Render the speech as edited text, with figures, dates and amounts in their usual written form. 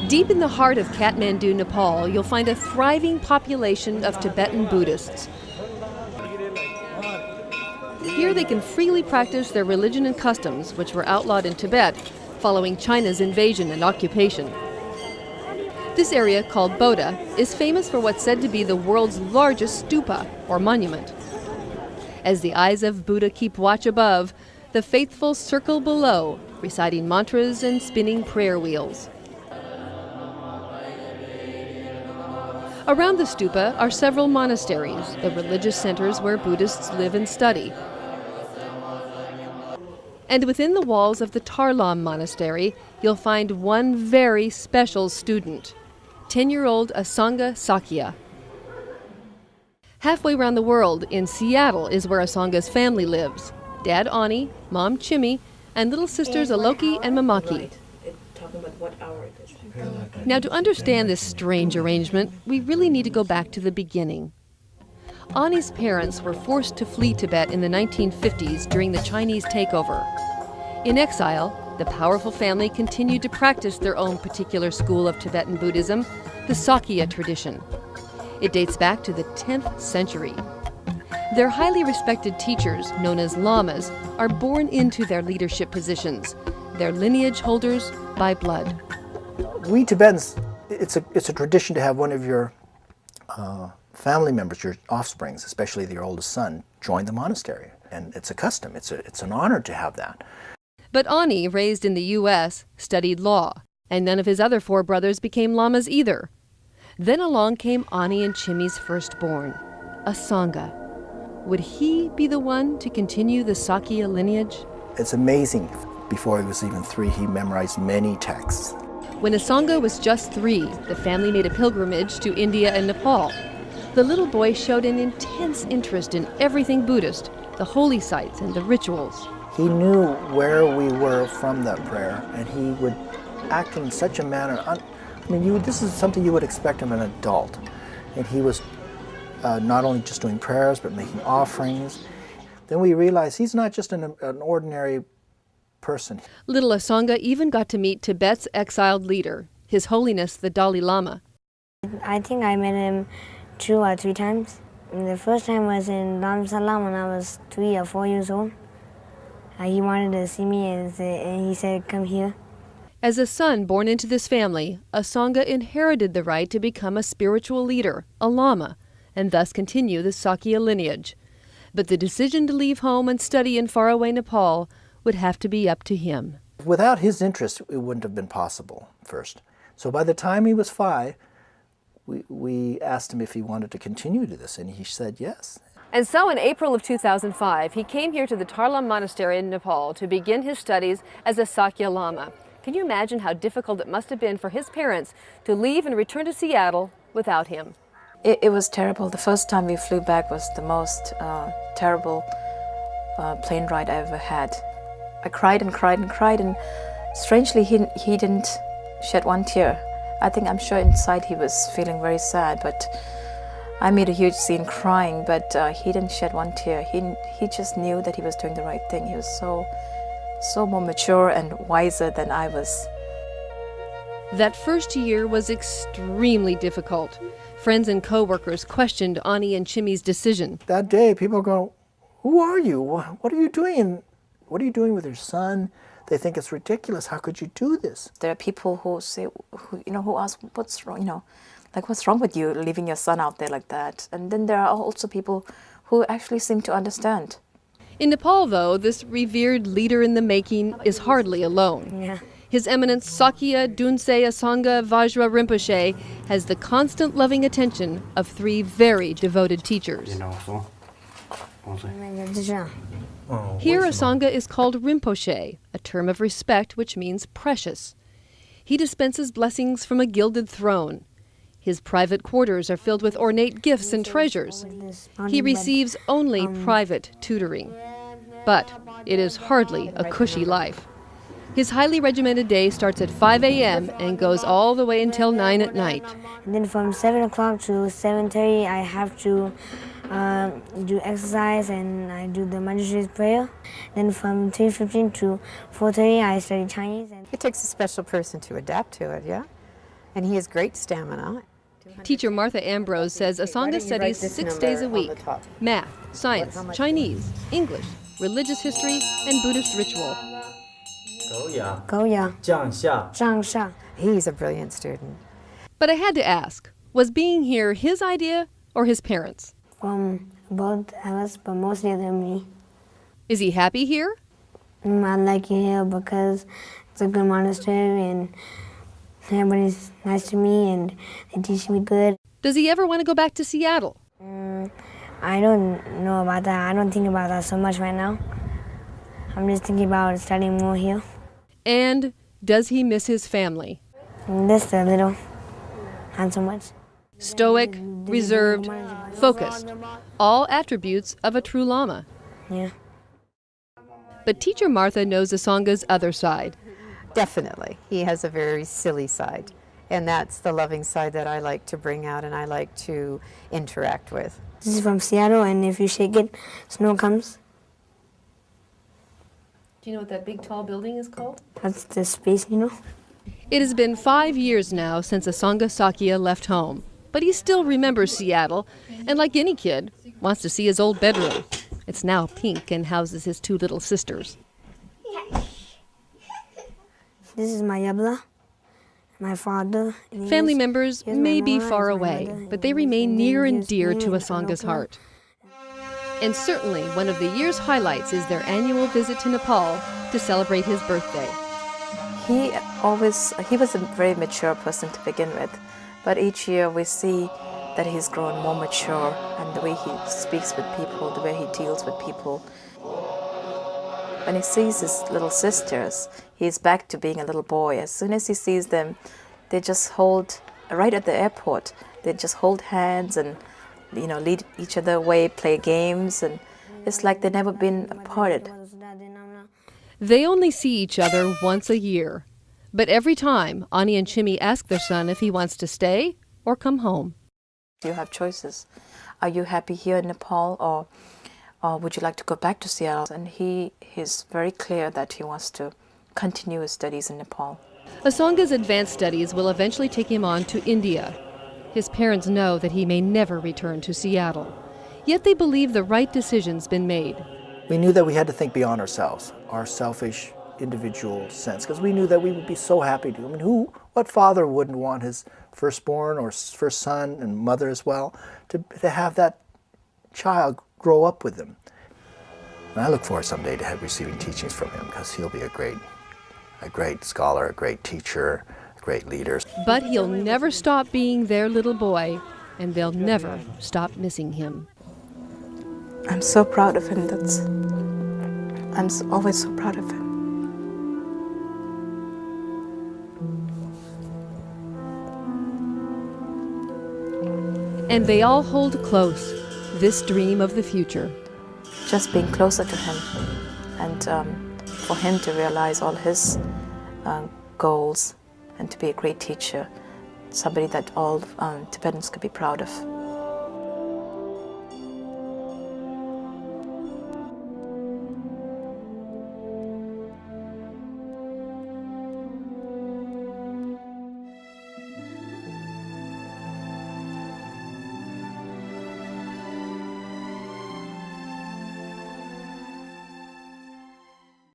Deep in the heart of Kathmandu, Nepal, you'll find a thriving population of Tibetan Buddhists. Here they can freely practice their religion and customs, which were outlawed in Tibet following China's invasion and occupation. This area, called Bodha, is famous for what's said to be the world's largest stupa, or monument. As the eyes of Buddha keep watch above, the faithful circle below, reciting mantras and spinning prayer wheels. Around the stupa are several monasteries, the religious centers where Buddhists live and study. And within the walls of the Tarlam Monastery, you'll find one very special student, 10-year-old Asanga Sakya. Halfway around the world, in Seattle, is where Asanga's family lives. Dad Ani, Mom Chimmy, and little sisters Aloki and Mamaki. Now, to understand this strange arrangement, we really need to go back to the beginning. Ani's parents were forced to flee Tibet in the 1950s during the Chinese takeover. In exile, the powerful family continued to practice their own particular school of Tibetan Buddhism, the Sakya tradition. It dates back to the 10th century. Their highly respected teachers, known as lamas, are born into their leadership positions, their lineage holders by blood. We Tibetans, it's a tradition to have one of your family members, your offsprings, especially your oldest son, join the monastery. And it's a custom, it's an honor to have that. But Ani, raised in the U.S., studied law, and none of his other 4 brothers became lamas either. Then along came Ani and Chimmy's firstborn, Asanga. Would he be the one to continue the Sakya lineage? It's amazing. Before he was even 3, he memorized many texts. When Asanga was just 3, the family made a pilgrimage to India and Nepal. The little boy showed an intense interest in everything Buddhist, the holy sites and the rituals. He knew where we were from that prayer, and he would act in such a manner. This is something you would expect from an adult. And he was not only just doing prayers, but making offerings. Then we realized he's not just an ordinary person. Little Asanga even got to meet Tibet's exiled leader, His Holiness the Dalai Lama. I think I met him 2 or 3 times. And the first time was in Dharamsala when I was 3 or 4 years old. He wanted to see me and he said, "Come here." As a son born into this family, Asanga inherited the right to become a spiritual leader, a lama, and thus continue the Sakya lineage. But the decision to leave home and study in faraway Nepal would have to be up to him. Without his interest, it wouldn't have been possible first. So by the time he was 5, we asked him if he wanted to continue to this, and he said yes. And so in April of 2005, he came here to the Tarlam Monastery in Nepal to begin his studies as a Sakya Lama. Can you imagine how difficult it must have been for his parents to leave and return to Seattle without him? It was terrible. The first time we flew back was the most terrible plane ride I ever had. I cried and cried and cried, and strangely he didn't shed one tear. I'm sure inside he was feeling very sad, but I made a huge scene crying, but he didn't shed one tear. He just knew that he was doing the right thing. He was so more mature and wiser than I was. That first year was extremely difficult. Friends and co-workers questioned Ani and Chimmy's decision. That day, people go, "Who are you? What are you doing? What are you doing with your son?" They think it's ridiculous. How could you do this? There are people who say, who ask, "What's wrong? What's wrong with you leaving your son out there like that?" And then there are also people who actually seem to understand. In Nepal, though, this revered leader in the making is hardly alone. Yeah. His Eminence Sakya Dunsei Asanga Vajra Rinpoche has the constant loving attention of 3 very devoted teachers. Here, Asanga is called Rinpoche, a term of respect which means precious. He dispenses blessings from a gilded throne. His private quarters are filled with ornate gifts and treasures. He receives only private tutoring. But it is hardly a cushy life. His highly regimented day starts at 5 a.m. and goes all the way until 9 at night. And then from 7 o'clock to 7:30, I have to do exercise and I do the Manjushri's prayer. Then from 3:15 to 4:30, I study Chinese. It takes a special person to adapt to it, yeah? and he has great stamina. Teacher Martha Ambrose says Asanga studies 6 days a week. Math, science, Chinese, English, religious history, and Buddhist ritual. 狗咬 降下 上下 He's a brilliant student. But I had to ask, was being here his idea or his parents? from both of us, but mostly me. Is he happy here? I like it here because it's a good monastery and everybody's nice to me and they teach me good. Does he ever want to go back to Seattle? I don't know about that. I don't think about that so much right now. I'm just thinking about studying more here. And does he miss his family? Just a little, not so much. Stoic, reserved, focused, all attributes of a true Lama. Yeah. But Teacher Martha knows Asanga's other side. Definitely. He has a very silly side. And that's the loving side that I like to bring out and I like to interact with. This is from Seattle, and if you shake it, snow comes. Do you know what that big tall building is called? That's the space, you know? It has been 5 years now since Asanga Sakya left home, but he still remembers Seattle, and like any kid, wants to see his old bedroom. It's now pink and houses his 2 little sisters. This is my yabla, my father. and Family here's- members here's my may be mama, far here's my away, mother, but they and remain then near and here's dear me to and Asanga's Anoka. heart. And certainly one of the year's highlights is their annual visit to Nepal to celebrate his birthday. He was a very mature person to begin with, but each year we see that he's grown more mature, and the way he speaks with people, the way he deals with people. When he sees his little sisters, he's back to being a little boy. As soon as he sees them, they just hold, right at the airport, they just hold hands and lead each other away, play games, and it's like they've never been parted. They only see each other once a year. But every time, Ani and Chimmy ask their son if he wants to stay or come home. You have choices. Are you happy here in Nepal, or would you like to go back to Seattle? And he's very clear that he wants to continue his studies in Nepal. Asanga's advanced studies will eventually take him on to India. His parents know that he may never return to Seattle. Yet they believe the right decision's been made. We knew that we had to think beyond ourselves, our selfish individual sense, because we knew that we would be so happy to. I mean, what father wouldn't want his firstborn or first son and mother as well to have that child grow up with them? And I look forward someday to receiving teachings from him, because he'll be a great scholar, a great teacher, a great leader. But he'll never stop being their little boy, and they'll never stop missing him. I'm so proud of him. Always so proud of him. And they all hold close this dream of the future. Just being closer to him, and for him to realize all his goals, and to be a great teacher, somebody that all Tibetans could be proud of.